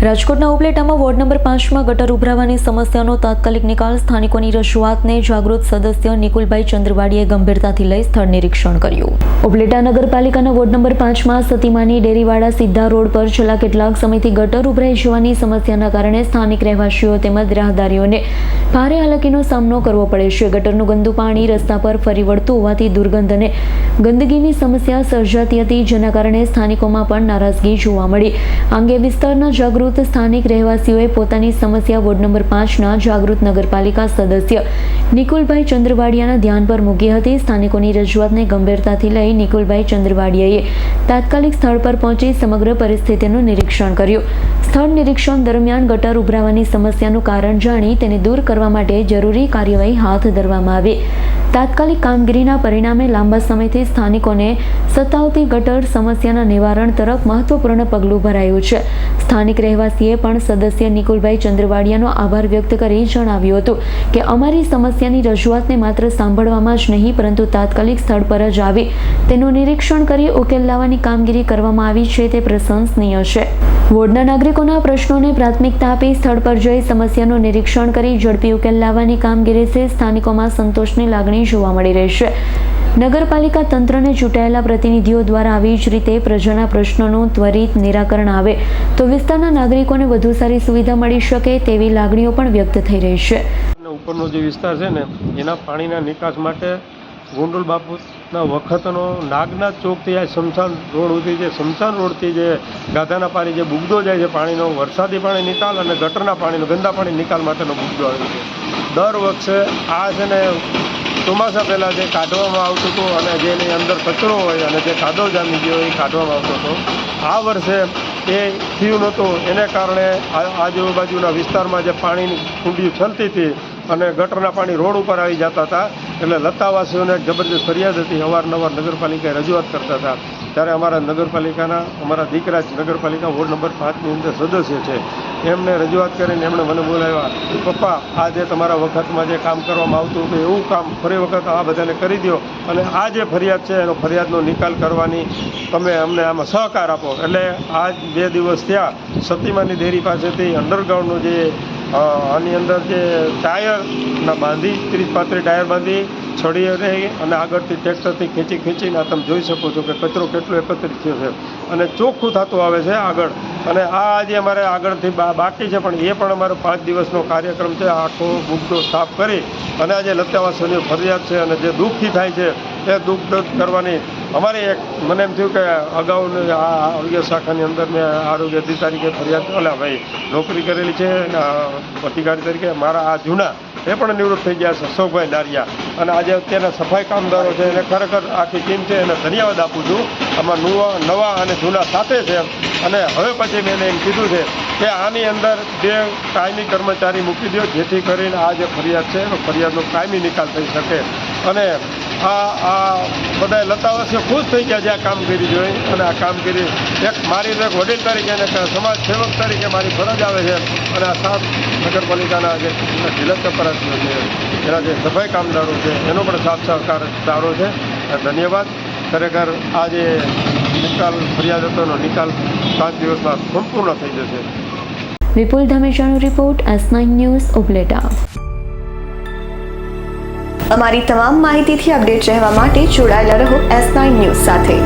રાજકોટના ઉપલેટામાં ward number 5માં ગટર ઉભરાવાની સમસ્યાનો તાત્કાલિક નિકાલ સ્થાનિકોની રજૂઆતને જાગૃત સદસ્ય નિકુલભાઈ ચંદ્રવાડીએ ગંભીરતાથી લઈ સ્થળ નિરીક્ષણ કર્યું। ઉપલેટા નગરપાલિકાના વોર્ડ નંબર 5માં સતીમાની ડેરીવાડા સીધા રોડ પર છેલ્લા કેટલાક સમયથી ગટર ઉભરાઈ જવાની સમસ્યાના કારણે સ્થાનિક રહેવાસીઓ તેમજ રાહદારીઓને ભારે હાલાકીનો સામનો કરવો પડે છે। ગટરનું ગંદુ પાણી રસ્તા પર ફરી વળતું હોવાથી દુર્ગંધ અને ગંદકીની સમસ્યા સર્જાતી હતી, જેના કારણે સ્થાનિકોમાં પણ નારાજગી જોવા મળી। આ અંગે વિસ્તારના જાગૃત સ્થાનિક રહેવાસીઓએ પોતાની સમસ્યા વોર્ડ નંબર 5ના જાગૃત નગરપાલિકા સદસ્ય નિકુલભાઈ ચંદ્રવાડિયાના ધ્યાન પર મૂકી હતી। સ્થાનિકોની રજૂઆતને ગંભીરતાથી લઈ નિકુલભાઈ ચંદ્રવાડિયાએ તાત્કાલિક સ્થળ પર પહોંચી સમગ્ર પરિસ્થિતિનું નિરીક્ષણ કર્યું। સ્થળ નિરીક્ષણ દરમિયાન ગટર ઉભરાવાની સમસ્યાનું કારણ જાણી તેને દૂર કરવા માટે જરૂરી કાર્યવાહી હાથ ધરવામાં આવી। તાત્કાલિક કામગીરીના પરિણામે લાંબા સમયથી સ્થાનિકોને સતાવતી ગટર સમસ્યાના નિવારણ તરફ મહત્વપૂર્ણ પગલું ભરાયું છે। સ્થાનિક રહેવાસીએ પણ સદસ્ય નિકુલભાઈ ચંદ્રવાડિયાનો આભાર વ્યક્ત કરી જણાવ્યું હતું કે અમારી સમસ્યાની રજૂઆતને માત્ર સાંભળવામાં જ નહીં પરંતુ તાત્કાલિક સ્થળ પર જ આવી તેનું નિરીક્ષણ કરી ઉકેલ લાવવાની કામગીરી કરવામાં આવી છે તે પ્રશંસનીય છે। વોર્ડના નાગરિકોના પ્રશ્નોને પ્રાથમિકતા આપી સ્થળ પર જઈ સમસ્યાનું નિરીક્ષણ કરી ઝડપી ઉકેલ લાવવાની કામગીરીથી સ્થાનિકોમાં સંતોષની લાગણી જોવા મળી રહી છે। નગરપાલિકા તંત્રને ચૂંટાયેલા પ્રતિનિધિઓ દ્વારા આવી જ રીતે પ્રજાના પ્રશ્નોનું ત્વરિત નિરાકરણ આવે તો વિસ્તારના નાગરિકોને વધુ સારી સુવિધા મળી શકે તેવી લાગણીઓ પણ વ્યક્ત થઈ રહી છે। ઉપરનો જે વિસ્તાર છે ને એના પાણીના નિકાસ માટે ગુંડુલ બાપુના વખતનો નાગનાથ ચોકથી આ શમશાન રોડ સુધી જે શમશાન રોડથી જે ગાધાના પાણી જે બુગદો જાય છે પાણીનો વરસાદી પાણી નિકાલ અને ગટરના પાણીનો ગંદા પાણી નિકાલ માટેનો બુગદો આવે છે। દર વખતે આ છે ને ચોમાસા પહેલાં જે કાઢવામાં આવતું હતું અને જેની અંદર કચરો હોય અને જે કાદવ જામી ગયો એ કાઢવામાં આવતો હતો। આ વર્ષે એ થયું નહોતું, એને કારણે આજુબાજુના વિસ્તારમાં જે પાણીની કુંડીઓ ચાલતી હતી અને ગટરના પાણી રોડ ઉપર આવી જતા હતા એટલે લતાવાસીઓને જબરદસ્ત ફરિયાદ હતી। અવારનવાર નગરપાલિકાએ રજૂઆત કરતા હતા ત્યારે અમારા નગરપાલિકાના અમારા દીકરા નગરપાલિકા વોર્ડ નંબર 5ની અંદર સદસ્ય છે એમને રજૂઆત કરીને એમણે મને બોલાવ્યા, પપ્પા આ જે તમારા વખતમાં જે કામ કરવામાં આવતું હતું એવું કામ ફરી વખત આ બધાને કરી દો અને આ જે ફરિયાદ છે એનો ફરિયાદનો નિકાલ કરવાની તમે અમને આમાં સહકાર આપો। એટલે આજ 2 દિવસ થયા સતીમાની ડેરી પાસેથી અંડરગ્રાઉન્ડનું જે આની અંદર જે ટાયરના બાંધી 30-35 ટાયર બાંધી છડી રહી અને આગળથી ટ્રેક્ટરથી ખેંચીને તમે જોઈ શકો છો કે કચરો કેટલો એકત્રિત થયો છે અને ચોખ્ખું થતું આવે છે આગળ। અને આ આજે અમારે આગળથી બાકી છે પણ એ પણ અમારો 5 દિવસનો કાર્યક્રમ છે। આખો મુદ્દો સાફ કરી અને આજે લતાવાસીઓની ફરિયાદ છે અને જે દુઃખી થાય છે એ દુઃખ દર્દ કરવાની અમારી એક મને એમ થયું કે અગાઉની આ આરોગ્ય શાખાની અંદર મેં આરોગ્ય અધિકારી ફરિયાદ નોકરી કરેલી છે અધિકારી તરીકે મારા આ જૂના એ પણ નિવૃત્ત થઈ ગયા છે અશોકભાઈ ડારિયા અને આજે અત્યારના સફાઈ કામદારો છે એને ખરેખર આખી ટીમ છે એને ધન્યવાદ આપું છું। આમાં નવા અને જૂના સાથે છે અને હવે પછી મેં એમ કીધું છે કે આની અંદર 2 કાયમી કર્મચારી મૂકી દો જેથી કરીને આ જે ફરિયાદ છે એનો ફરિયાદનો કાયમી નિકાલ થઈ શકે અને આ બધા લતાવાસીઓ ખુશ થઈ ગયા છે આ કામગીરી જોઈ અને આ કામગીરી એક મારી એક વડીલ તરીકે અને સમાજ સેવક તરીકે મારી ફરજ આવે છે અને આ 7 નગરપાલિકાના જે જિલ્લા ચપરાસીઓ છે એના જે સફાઈ કામદારો છે એનો પણ સાથ સહકાર સારો છે। ધન્યવાદ। ખરેખર આ જે નિકાલ ફરિયાદ હતો એનો નિકાલ 5 દિવસમાં સંપૂર્ણ થઈ જશે। વિપુલ ધામેચાનો રિપોર્ટ S9 ન્યૂઝ ઉપલેટા। અમારી તમામ માહિતીથી અપડેટ રહેવા માટે જોડાયેલા રહો S9 ન્યૂઝ સાથે।